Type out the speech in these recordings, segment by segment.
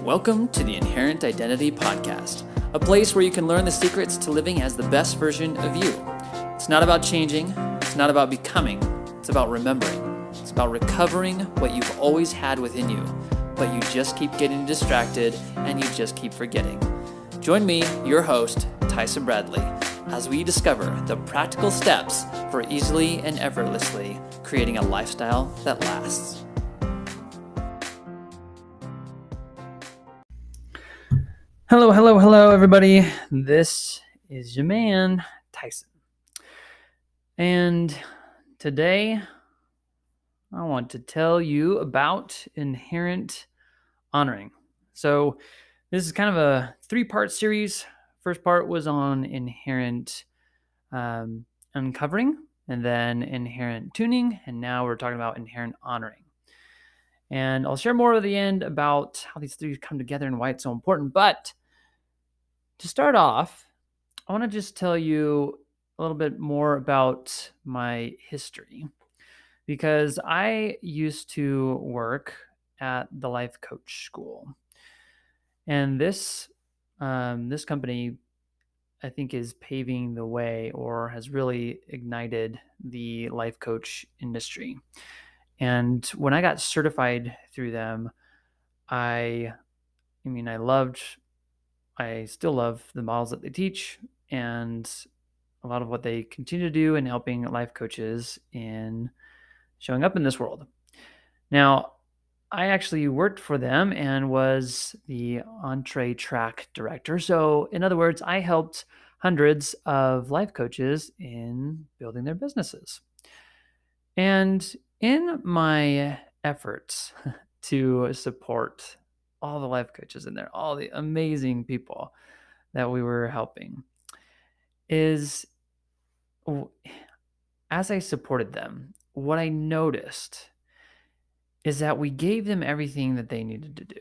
Welcome to the Inherent Identity Podcast, a place where you can learn the secrets to living as the best version of you. It's not about changing, it's not about becoming, it's about remembering. It's about recovering what you've always had within you, but you just keep getting distracted and you just keep forgetting. Join me, your host, Tyson Bradley, as we discover the practical steps for easily and effortlessly creating a lifestyle that lasts. Hello, everybody. This is your man, Tyson. And today, I want to tell you about inherent honoring. So, this is kind of a three-part series. First part was on inherent uncovering, and then inherent tuning, and now we're talking about inherent honoring. And I'll share more at the end about how these three come together and why it's so important. But to start off, I want to just tell you a little bit more about my history, because I used to work at the Life Coach School. And this company, I think, is paving the way or has really ignited the life coach industry. And when I got certified through them, I still love the models that they teach and a lot of what they continue to do in helping life coaches in showing up in this world. Now, I actually worked for them and was the entree track director. So, in other words, I helped hundreds of life coaches in building their businesses. And in my efforts to support all the life coaches in there, all the amazing people that we were helping, is as I supported them, what I noticed is that we gave them everything that they needed to do.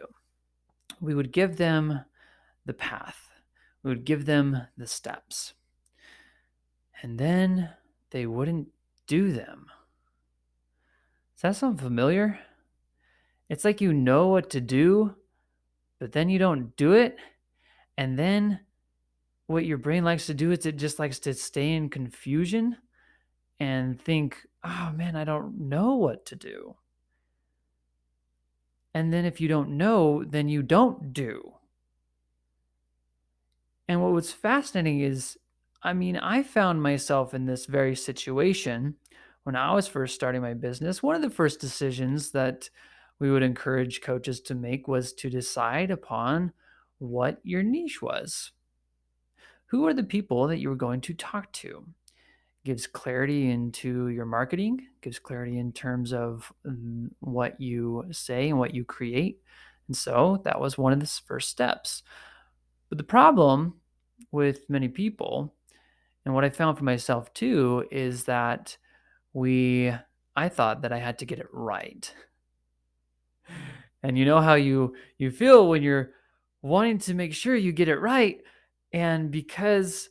We would give them the path. We would give them the steps. And then they wouldn't do them. Does that sound familiar? It's like you know what to do, but then you don't do it. And then what your brain likes to do is it just likes to stay in confusion and think, oh man, I don't know what to do. And then if you don't know, then you don't do. And what was fascinating is, I found myself in this very situation when I was first starting my business. One of the first decisions that we would encourage coaches to make was to decide upon what your niche was. Who are the people that you were going to talk to? Gives clarity into your marketing, gives clarity in terms of what you say and what you create. And so that was one of the first steps. But the problem with many people, and what I found for myself too, is that I thought that I had to get it right. And you know how you feel when you're wanting to make sure you get it right, and because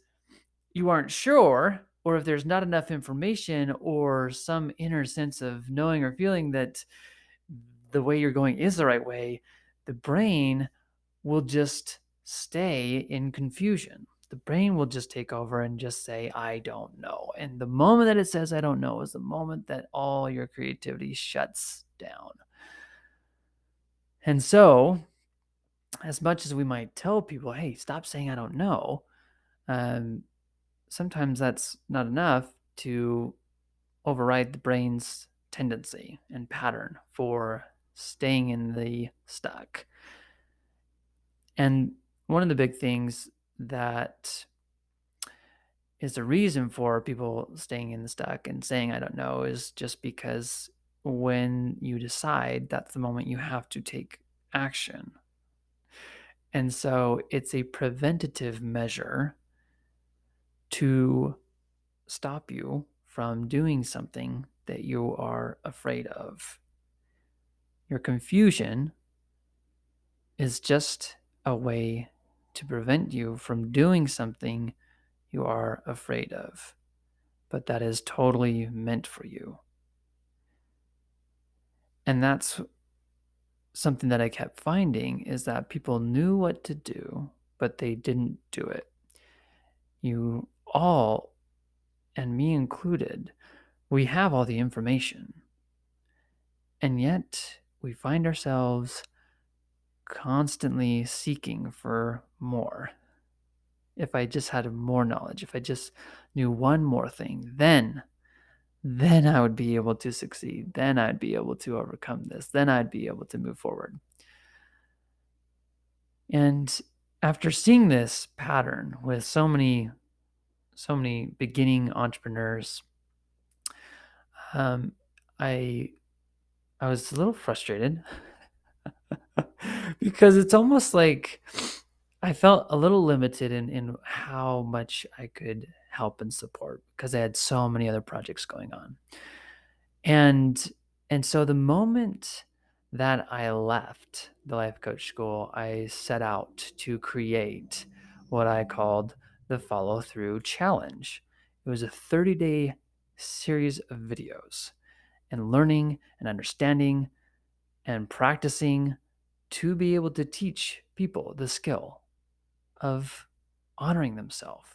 you aren't sure, or if there's not enough information or some inner sense of knowing or feeling that the way you're going is the right way, the brain will just stay in confusion. The brain will just take over and just say, I don't know. And the moment that it says, I don't know, is the moment that all your creativity shuts down. And so, as much as we might tell people, hey, stop saying I don't know, sometimes that's not enough to override the brain's tendency and pattern for staying in the stuck. And one of the big things that is the reason for people staying in the stuck and saying I don't know is just because when you decide, that's the moment you have to take action. And so it's a preventative measure to stop you from doing something that you are afraid of. Your confusion is just a way to prevent you from doing something you are afraid of, but that is totally meant for you. And that's something that I kept finding is that people knew what to do, but they didn't do it. You all, and me included, we have all the information. And yet we find ourselves constantly seeking for more. If I just had more knowledge, if I just knew one more thing, then I would be able to succeed. Then I'd be able to overcome this. Then I'd be able to move forward. And after seeing this pattern with so many beginning entrepreneurs, I was a little frustrated because it's almost like I felt a little limited in how much I could help and support because I had so many other projects going on. And so the moment that I left the life coach school, I set out to create what I called the Follow Through Challenge. It was a 30-day series of videos and learning and understanding and practicing to be able to teach people the skill of honoring themselves,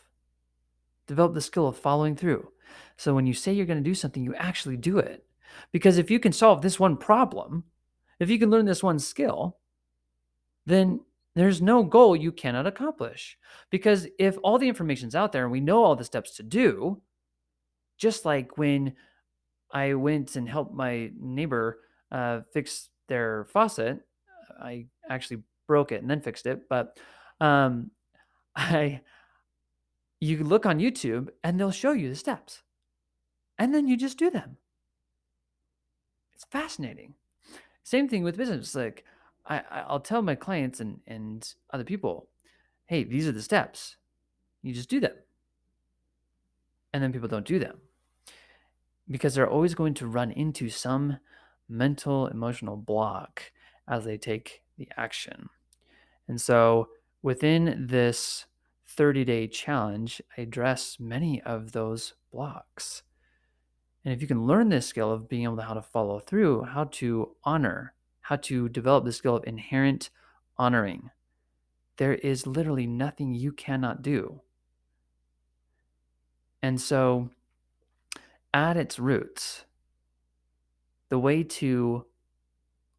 develop the skill of following through. So when you say you're going to do something, you actually do it. Because if you can solve this one problem, if you can learn this one skill, then there's no goal you cannot accomplish. Because if all the information's out there and we know all the steps to do, just like when I went and helped my neighbor fix their faucet, I actually broke it and then fixed it, but I you look on YouTube and they'll show you the steps. And then you just do them. It's fascinating. Same thing with business. Like I'll tell my clients and other people, hey, these are the steps. You just do them. And then people don't do them because they're always going to run into some mental, emotional block as they take the action. And so within this 30-day challenge, I address many of those blocks. And if you can learn this skill of being able to how to follow through, how to honor, how to develop the skill of inherent honoring, there is literally nothing you cannot do. And so at its roots, the way to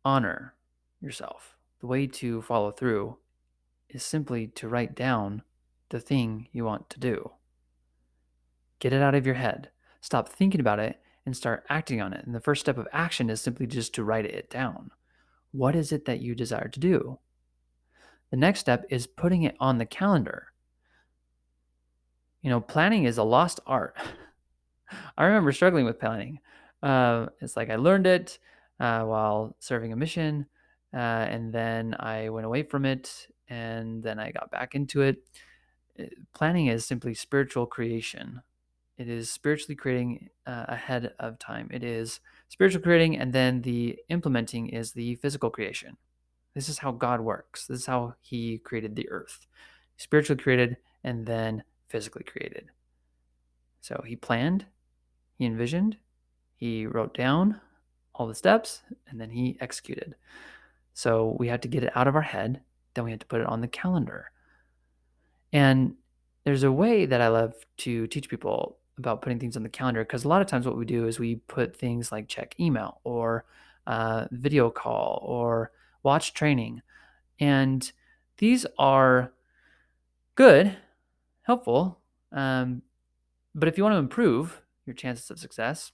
honor yourself, the way to follow through is simply to write down the thing you want to do. Get it out of your head. Stop thinking about it and start acting on it. And the first step of action is simply just to write it down. What is it that you desire to do? The next step is putting it on the calendar. Planning is a lost art. I remember struggling with planning. It's like I learned it while serving a mission, and then I went away from it, and then I got back into it. Planning is simply spiritual creation. It is spiritually creating ahead of time. It is spiritual creating, and then the implementing is the physical creation. This is how God works. This is how he created the earth. Spiritually created and then physically created. So he planned, he envisioned, he wrote down all the steps, and then he executed. So we had to get it out of our head, then we had to put it on the calendar. And there's a way that I love to teach people about putting things on the calendar, because a lot of times what we do is we put things like check email or video call or watch training. And these are good, helpful, but if you want to improve your chances of success,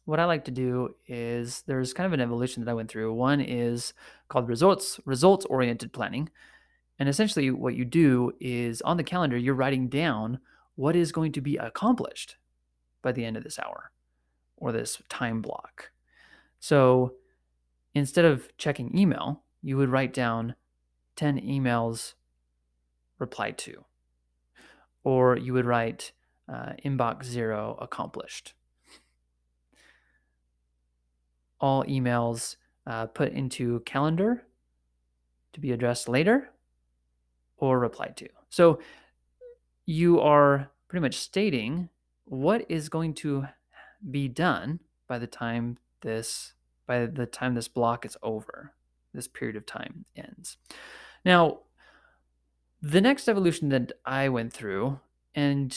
what I like to do is there's kind of an evolution that I went through. One is called results-oriented planning. And essentially what you do is on the calendar, you're writing down what is going to be accomplished by the end of this hour or this time block. So instead of checking email, you would write down 10 emails replied to, or you would write inbox 0 accomplished. All emails put into calendar to be addressed later or replied to. So you are pretty much stating what is going to be done by the time this block is over, this period of time ends. Now, the next evolution that I went through, and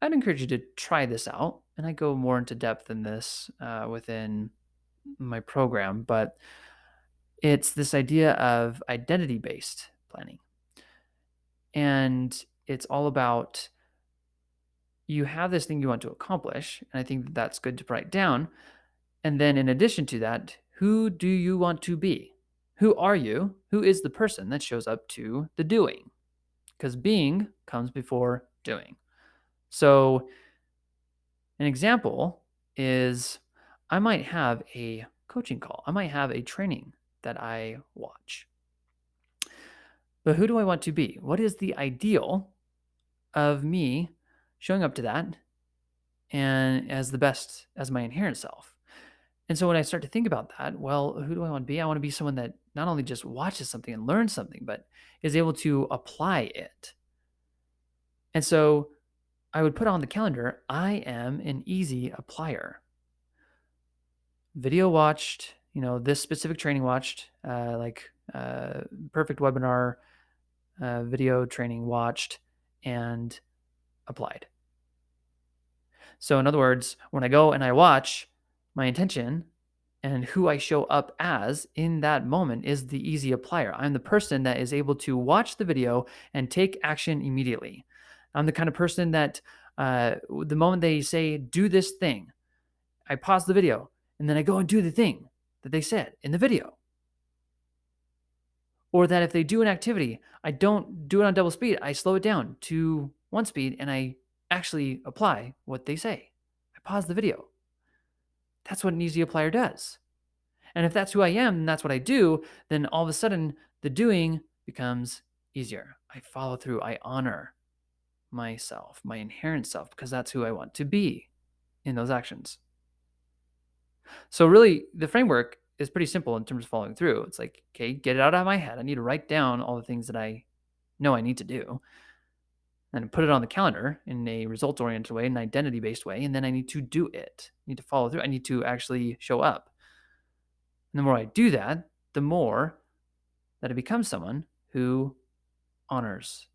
I'd encourage you to try this out, and I go more into depth in this within my program, but it's this idea of identity-based planning. And it's all about, you have this thing you want to accomplish, and I think that that's good to write down. And then in addition to that, who do you want to be? Who are you? Who is the person that shows up to the doing? Because being comes before doing. So an example is, I might have a coaching call. I might have a training that I watch. But who do I want to be? What is the ideal of me showing up to that and as the best, as my inherent self? And so when I start to think about that, well, who do I want to be? I want to be someone that not only just watches something and learns something, but is able to apply it. And so I would put on the calendar, I am an easy applier. Video watched, this specific training watched, perfect webinar, video training watched and applied. So in other words, when I go and I watch, my intention and who I show up as in that moment is the easy applier. I'm the person that is able to watch the video and take action immediately. I'm the kind of person that the moment they say, do this thing, I pause the video and then I go and do the thing that they said in the video. Or that if they do an activity, I don't do it on double speed. I slow it down to one speed and I actually apply what they say. I pause the video. That's what an easy applier does. And if that's who I am and that's what I do, then all of a sudden the doing becomes easier. I follow through. I honor myself, my inherent self, because that's who I want to be in those actions. So really the framework is pretty simple in terms of following through. It's like, okay, get it out of my head. I need to write down all the things that I know I need to do and put it on the calendar in a results-oriented way, an identity-based way, and then I need to do it. I need to follow through. I need to actually show up. And the more I do that, the more that I become someone who honors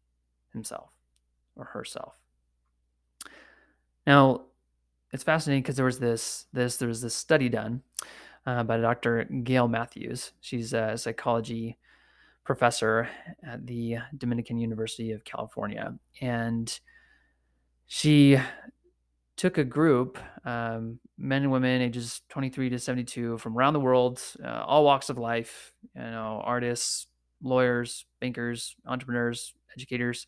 himself or herself. Now, it's fascinating because there was this study done by Dr. Gail Matthews. She's a psychology professor at the Dominican University of California. And she took a group, men and women ages 23 to 72 from around the world, all walks of life, artists, lawyers, bankers, entrepreneurs, educators.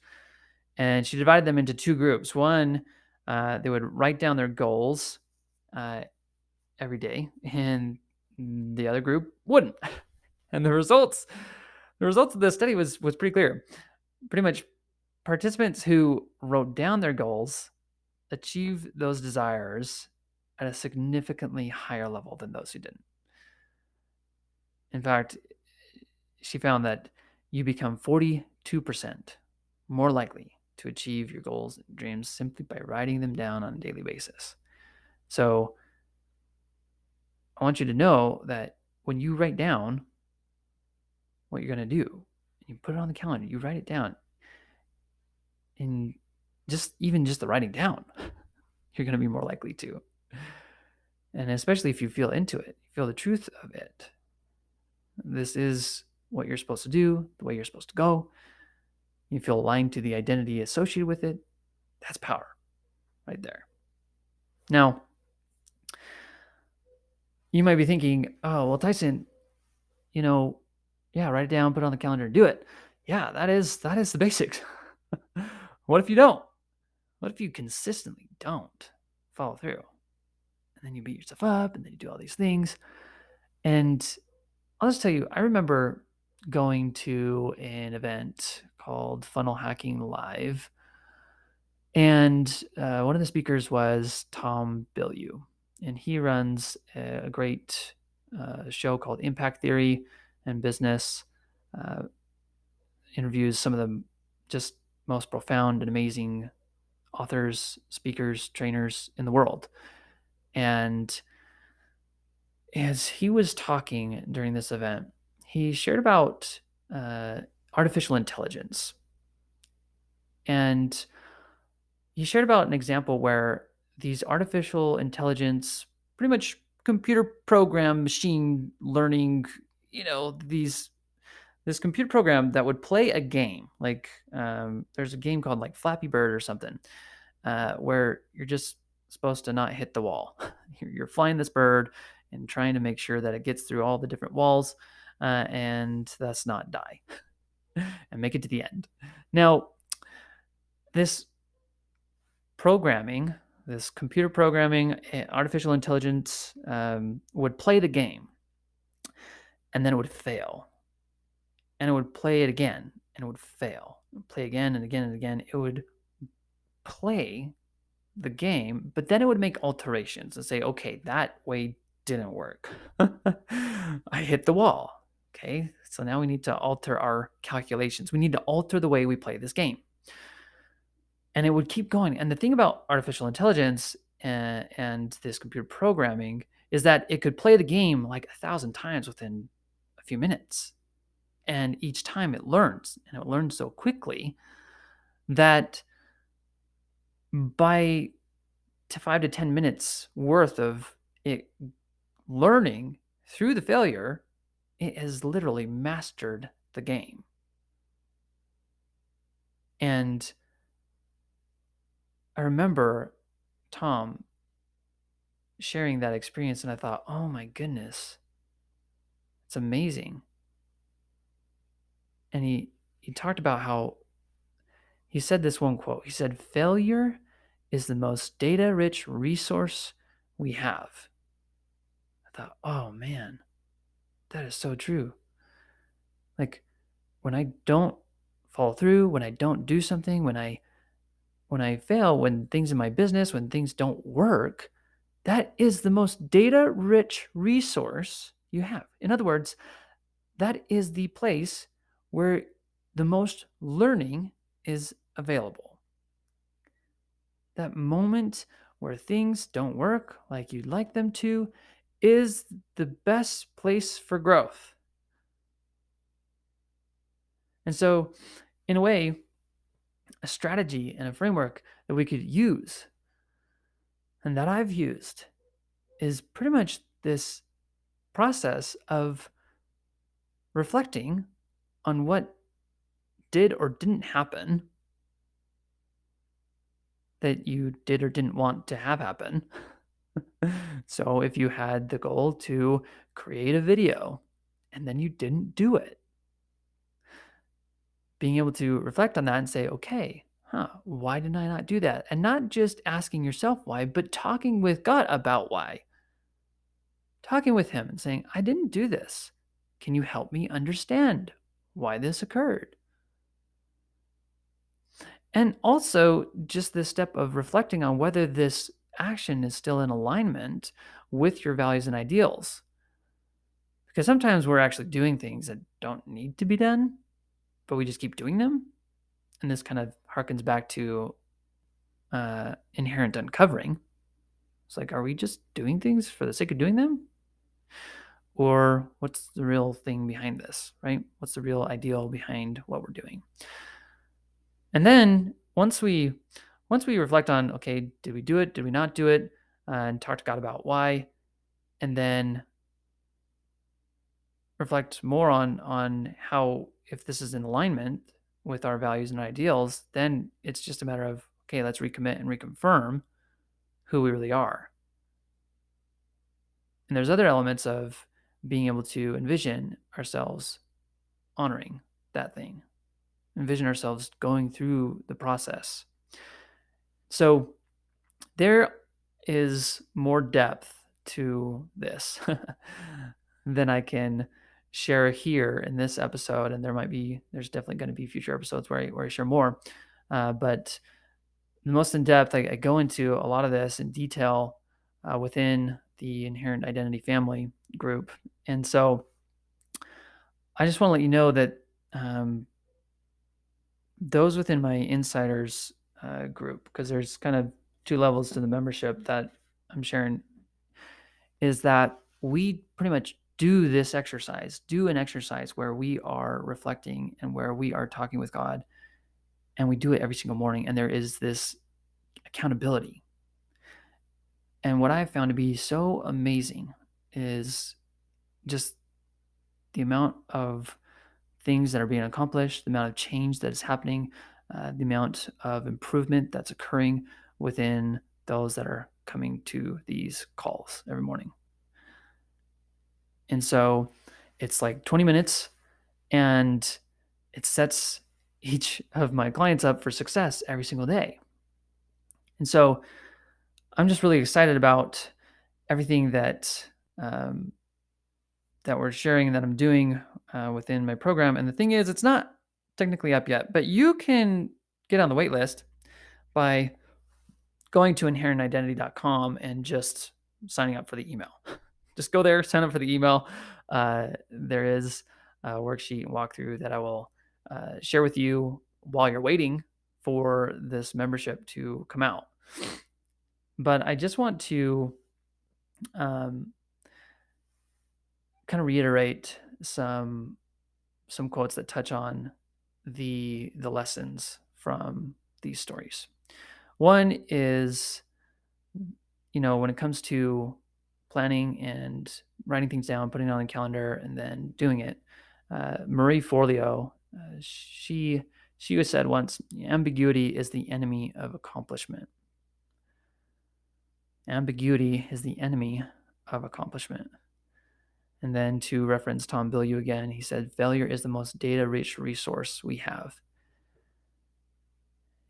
And she divided them into two groups. One, they would write down their goals every day, and the other group wouldn't. And the results of the study was pretty clear. Pretty much participants who wrote down their goals achieve those desires at a significantly higher level than those who didn't. In fact, she found that you become 42% more likely to achieve your goals and dreams simply by writing them down on a daily basis. So I want you to know that when you write down what you're going to do, you put it on the calendar, you write it down, and just the writing down, you're going to be more likely to. And especially if you feel into it, you feel the truth of it. This is what you're supposed to do, the way you're supposed to go. You feel aligned to the identity associated with it. That's power right there. Now, you might be thinking, oh, well, Tyson, write it down, put it on the calendar, do it. Yeah, that is the basics. What if you don't? What if you consistently don't follow through? And then you beat yourself up and then you do all these things. And I'll just tell you, I remember going to an event called Funnel Hacking Live. And one of the speakers was Tom Bilyeu. And he runs a great show called Impact Theory and Business. Interviews some of the just most profound and amazing authors, speakers, trainers in the world. And as he was talking during this event, he shared about artificial intelligence. And he shared about an example where these artificial intelligence, pretty much computer program, machine learning, this computer program that would play a game. Like there's a game called like Flappy Bird or something, where you're just supposed to not hit the wall. You're flying this bird and trying to make sure that it gets through all the different walls and thus not die and make it to the end. Now, this programming, this computer programming, artificial intelligence would play the game and then it would fail. And it would play it again and it would fail. It would play again and again and again. It would play the game, but then it would make alterations and say, okay, that way didn't work. I hit the wall. Okay, so now we need to alter our calculations. We need to alter the way we play this game. And it would keep going. And the thing about artificial intelligence and this computer programming is that it could play the game like 1,000 times within a few minutes. And each time it learns, and it learns so quickly that by 5 to 10 minutes worth of it learning through the failure, it has literally mastered the game. And I remember Tom sharing that experience, and I thought, oh my goodness, it's amazing. And he talked about how he said this one quote. He said, failure is the most data-rich resource we have. I thought, oh man, that is so true. Like when I don't follow through, when I don't do something, when I fail, when things in my business, when things don't work, that is the most data-rich resource you have. In other words, that is the place where the most learning is available. That moment where things don't work like you'd like them to is the best place for growth. And so, in a way, a strategy and a framework that we could use and that I've used is pretty much this process of reflecting on what did or didn't happen that you did or didn't want to have happen. So if you had the goal to create a video and then you didn't do it, being able to reflect on that and say, okay, why did I not do that? And not just asking yourself why, but talking with God about why. Talking with him and saying, I didn't do this. Can you help me understand why this occurred? And also just this step of reflecting on whether this action is still in alignment with your values and ideals. Because sometimes we're actually doing things that don't need to be done, but we just keep doing them. And this kind of harkens back to inherent uncovering. It's like, are we just doing things for the sake of doing them? Or what's the real thing behind this, right? What's the real ideal behind what we're doing? And then once we reflect on, okay, did we do it? Did we not do it? And talk to God about why, and then reflect more on how, if this is in alignment with our values and ideals, then it's just a matter of, okay, let's recommit and reconfirm who we really are. And there's other elements of being able to envision ourselves honoring that thing, envision ourselves going through the process. So there is more depth to this than I can share here in this episode. And there's definitely going to be future episodes where I share more. But the most in depth, I go into a lot of this in detail within the Inherent Identity Family group. And so I just want to let you know that those within my insiders group, because there's kind of two levels to the membership that I'm sharing, is that we pretty much do this exercise, do an exercise where we are reflecting and where we are talking with God, and we do it every single morning. And there is this accountability. And what I've found to be so amazing is just the amount of things that are being accomplished, the amount of change that is happening, the amount of improvement that's occurring within those that are coming to these calls every morning. And so it's like 20 minutes, and it sets each of my clients up for success every single day. And so I'm just really excited about everything that that we're sharing and that I'm doing within my program. And the thing is, it's not technically up yet, but you can get on the wait list by going to inherentidentity.com and just signing up for the email. Just go there, sign up for the email. There is a worksheet and walkthrough that I will share with you while you're waiting for this membership to come out. But I just want to kind of reiterate some quotes that touch on the lessons from these stories. One is, when it comes to planning and writing things down, putting it on the calendar, and then doing it, Marie Forleo, she was said once, ambiguity is the enemy of accomplishment. Ambiguity is the enemy of accomplishment. And then to reference Tom Bilyeu again, he said, failure is the most data-rich resource we have.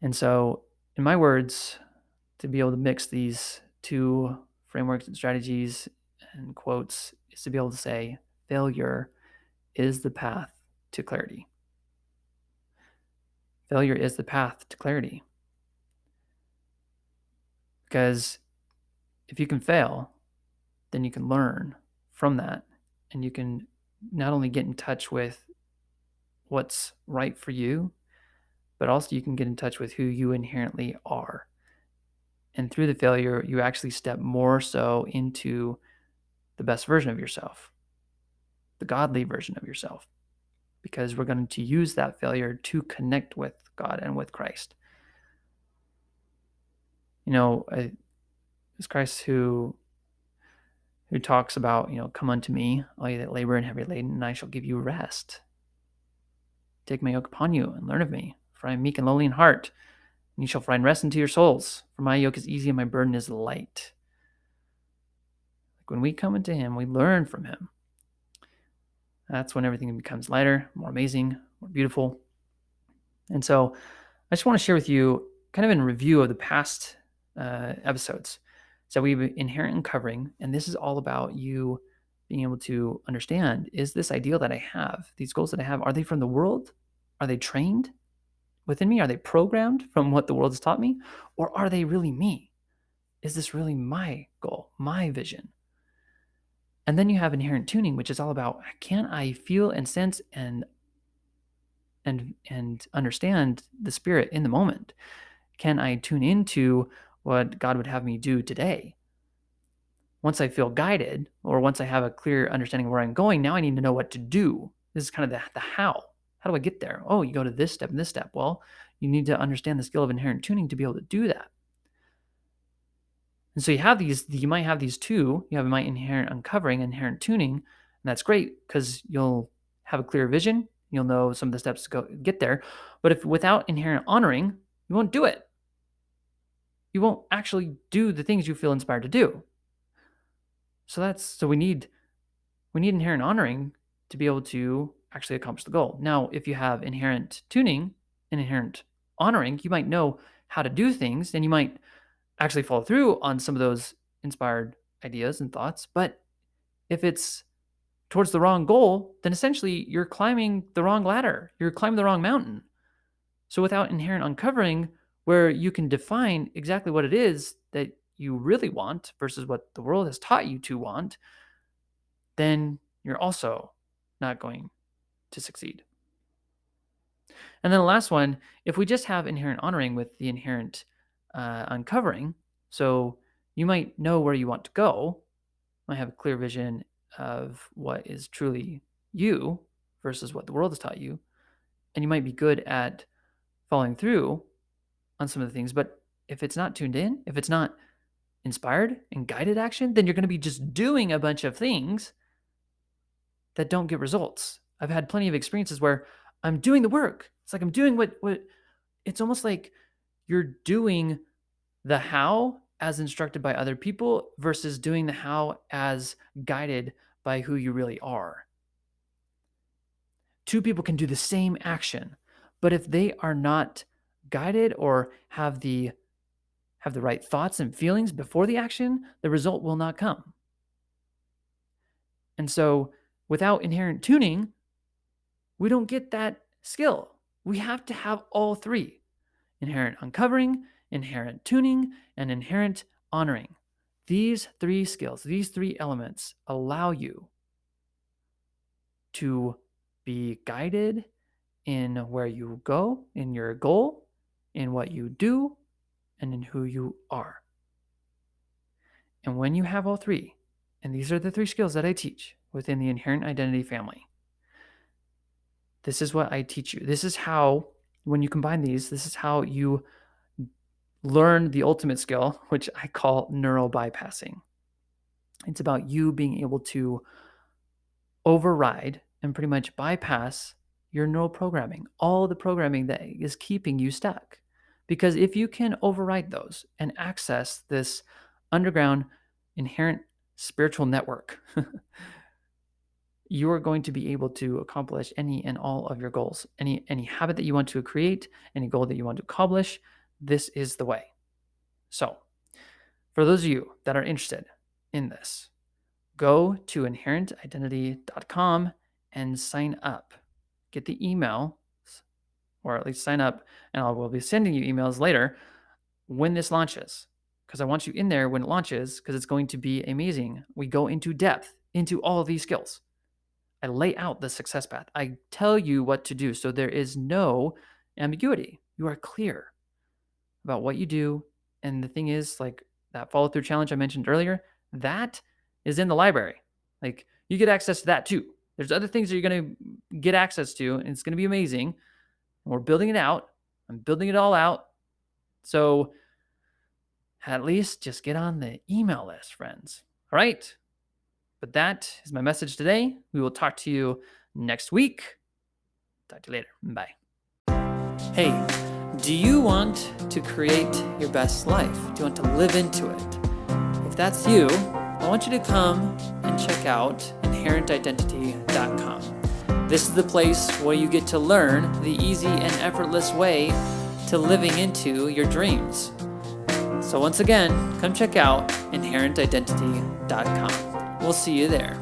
And so, in my words, to be able to mix these two frameworks and strategies and quotes is to be able to say, failure is the path to clarity. Failure is the path to clarity. Because if you can fail, then you can learn from that, and you can not only get in touch with what's right for you, but also you can get in touch with who you inherently are. And through the failure, you actually step more so into the best version of yourself, the godly version of yourself, because we're going to use that failure to connect with God and with Christ. It's Christ who talks about, come unto me, all you that labor and heavy laden, and I shall give you rest. Take my yoke upon you and learn of me, for I am meek and lowly in heart, and you shall find rest unto your souls. For my yoke is easy and my burden is light. Like when we come into him, we learn from him. That's when everything becomes lighter, more amazing, more beautiful. And so I just want to share with you, kind of in review of the past episodes. So we've inherent uncovering, and this is all about you being able to understand, is this ideal that I have, these goals that I have, are they from the world? Are they trained within me? Are they programmed from what the world has taught me? Or are they really me? Is this really my goal, my vision? And then you have inherent tuning, which is all about, can I feel and sense and understand the spirit in the moment? Can I tune into what God would have me do today? Once I feel guided, or once I have a clear understanding of where I'm going, now I need to know what to do. This is kind of the how. How do I get there? Oh, you go to this step and this step. Well, you need to understand the skill of inherent tuning to be able to do that. And so you might have these two. You have my inherent uncovering, inherent tuning, and that's great because you'll have a clear vision. You'll know some of the steps to get there. But if without inherent honoring, you won't do it. You won't actually do the things you feel inspired to do. So we need inherent honoring to be able to actually accomplish the goal. Now, if you have inherent tuning and inherent honoring, you might know how to do things, and you might actually follow through on some of those inspired ideas and thoughts. But if it's towards the wrong goal, then essentially you're climbing the wrong ladder. You're climbing the wrong mountain. So without inherent uncovering, where you can define exactly what it is that you really want versus what the world has taught you to want, then you're also not going to succeed. And then the last one, if we just have inherent honoring with the inherent uncovering, so you might know where you want to go, might have a clear vision of what is truly you versus what the world has taught you. And you might be good at following through on some of the things, but if it's not tuned in, if it's not inspired and guided action, then you're going to be just doing a bunch of things that don't get results. I've had plenty of experiences where I'm doing the work. It's like I'm doing what it's almost like you're doing the how as instructed by other people versus doing the how as guided by who you really are. Two people can do the same action, but if they are not guided or have the right thoughts and feelings before the action, the result will not come. And so without inherent tuning, we don't get that skill. We have to have all three: inherent uncovering, inherent tuning, and inherent honoring. These three skills, these three elements allow you to be guided in where you go, in your goal, in what you do, and in who you are. And when you have all three, and these are the three skills that I teach within the Inherent Identity family, this is what I teach you. This is how, when you combine these, this is how you learn the ultimate skill, which I call neural bypassing. It's about you being able to override and pretty much bypass your neural programming, all the programming that is keeping you stuck. Because if you can override those and access this underground inherent spiritual network, you are going to be able to accomplish any and all of your goals. Any habit that you want to create, any goal that you want to accomplish, this is the way. So, for those of you that are interested in this, go to inherentidentity.com and sign up. Get the email, or at least sign up, and I will be sending you emails later when this launches, because I want you in there when it launches, because it's going to be amazing. We go into depth into all of these skills. I lay out the success path. I tell you what to do, so there is no ambiguity. You are clear about what you do. And the thing is, like that follow-through challenge I mentioned earlier, that is in the library. Like, you get access to that too. There's other things that you're going to get access to, and it's going to be amazing. And we're building it out. I'm building it all out. So at least just get on the email list, friends. All right? But that is my message today. We will talk to you next week. Talk to you later. Bye. Hey, do you want to create your best life? Do you want to live into it? If that's you, I want you to come and check out inherentidentity.com. This is the place where you get to learn the easy and effortless way to living into your dreams. So once again, come check out inherentidentity.com. We'll see you there.